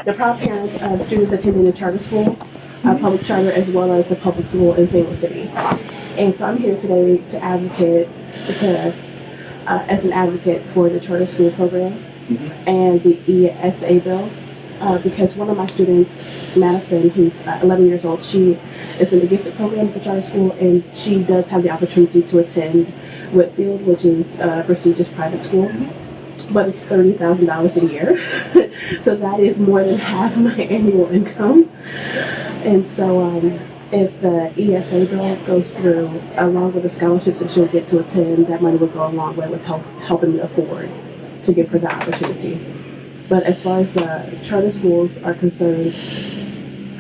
The proud parent of students attending the charter school, public charter, as well as the public school in St. Louis City. And so I'm here today to advocate, as an advocate for the charter school program and the ESA bill. Because one of my students, Madison, who's 11 years old, she is in the gifted program at the charter school, and she does have the opportunity to attend Whitfield, which is a prestigious private school. But it's $30,000 a year, so that is more than half my annual income. And so, if the ESA bill goes through, along with the scholarships that she'll get to attend, that money will go a long way with helping me afford to give her the opportunity. But as far as the charter schools are concerned,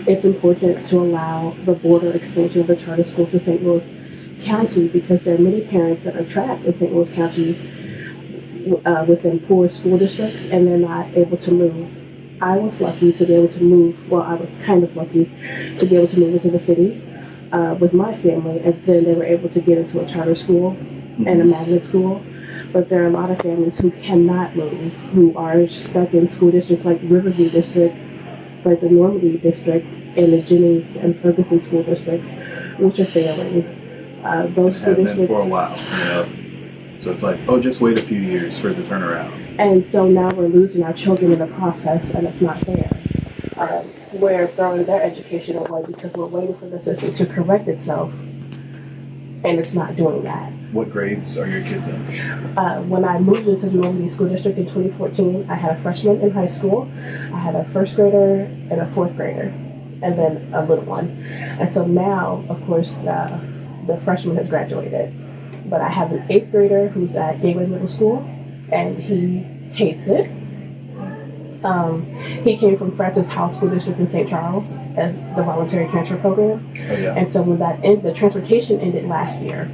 it's important to allow the border expansion of the charter schools to St. Louis County, because there are many parents that are trapped in St. Louis County within poor school districts, and they're not able to move. I was lucky to be able to move. Well, I was kind of lucky to be able to move into the city with my family, and then they were able to get into a charter school and a magnet school. But there are a lot of families who cannot move, who are stuck in school districts like Riverview District, like the Normandy District, and the Jennings and Ferguson school districts, which are failing. Those school districts been for a while. So it's like, oh, just wait a few years for it to turn around. And so now we're losing our children in the process, and it's not fair. We're throwing their education away because we're waiting for the system to correct itself, and it's not doing that. What grades are your kids in? When I moved into the Normandy School District in 2014, I had a freshman in high school, I had a first grader and a fourth grader, and then a little one. And so now, of course, the freshman has graduated. But I have an eighth grader who's at Gateway Middle School, and he hates it. He came from Francis House School District in St. Charles as the voluntary transfer program. Oh, yeah. And so when that the transportation ended last year.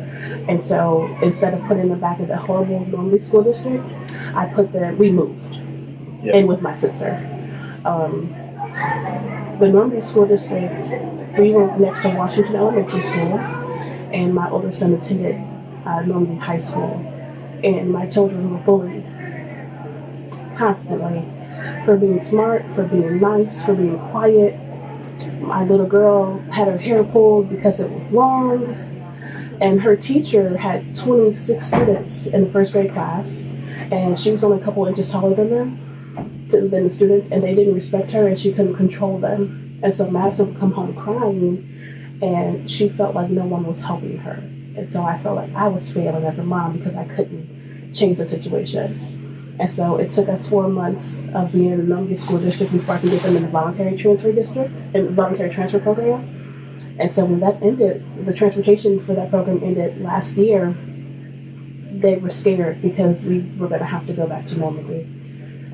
And so instead of putting them back in the horrible Normandy School District, we moved in with my sister. The Normandy School District, we were next to Washington Elementary School, and my older son attended Normandy High School, and my children were bullied constantly for being smart, for being nice, for being quiet. My little girl had her hair pulled because it was long, and her teacher had 26 students in the first grade class, and she was only a couple inches taller than the students, and they didn't respect her, and she couldn't control them. And so Madison would come home crying, and she felt like no one was helping her. And so I felt like I was failing as a mom because I couldn't change the situation. And so it took us 4 months of being in the Normandy School District before I could get them in the voluntary transfer district, in the voluntary transfer program. And so when that ended, the transportation for that program ended last year, they were scared because we were going to have to go back to Normandy.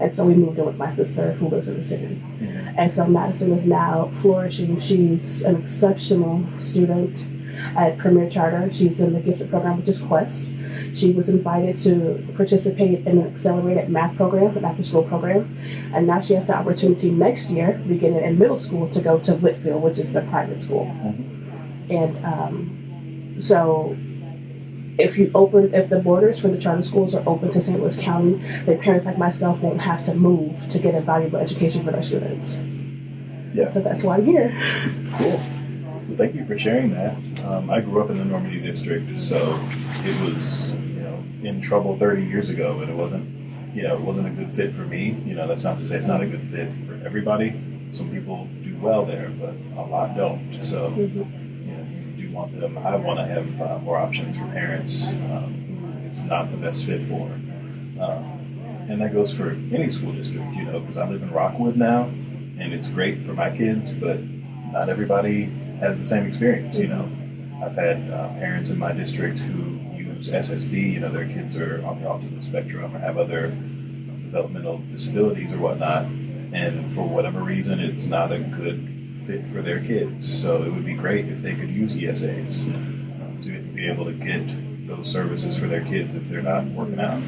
And so we moved in with my sister who lives in the city. Mm-hmm. And so Madison is now flourishing. She's an exceptional student at Premier Charter. She's in the gifted program, which is Quest. She was invited to participate in an accelerated math program, an after-school program, and now she has the opportunity next year, beginning in middle school, to go to Whitfield, which is the private school. Mm-hmm. And so if the borders for the charter schools are open to St. Louis County, then parents like myself won't have to move to get a valuable education for their students. Yeah. So that's why I'm here. Cool. Well, thank you for sharing that. I grew up in the Normandy district, so it was, in trouble 30 years ago, and it wasn't a good fit for me. That's not to say it's not a good fit for everybody. Some people do well there, but a lot don't. So, you do want them. I want to have more options for parents. It's not the best fit for. And that goes for any school district, because I live in Rockwood now, and it's great for my kids, but not everybody has the same experience. I've had parents in my district who use SSD, their kids are on the autism spectrum or have other developmental disabilities or whatnot, and for whatever reason it's not a good fit for their kids. So it would be great if they could use ESAs to be able to get those services for their kids if they're not working out.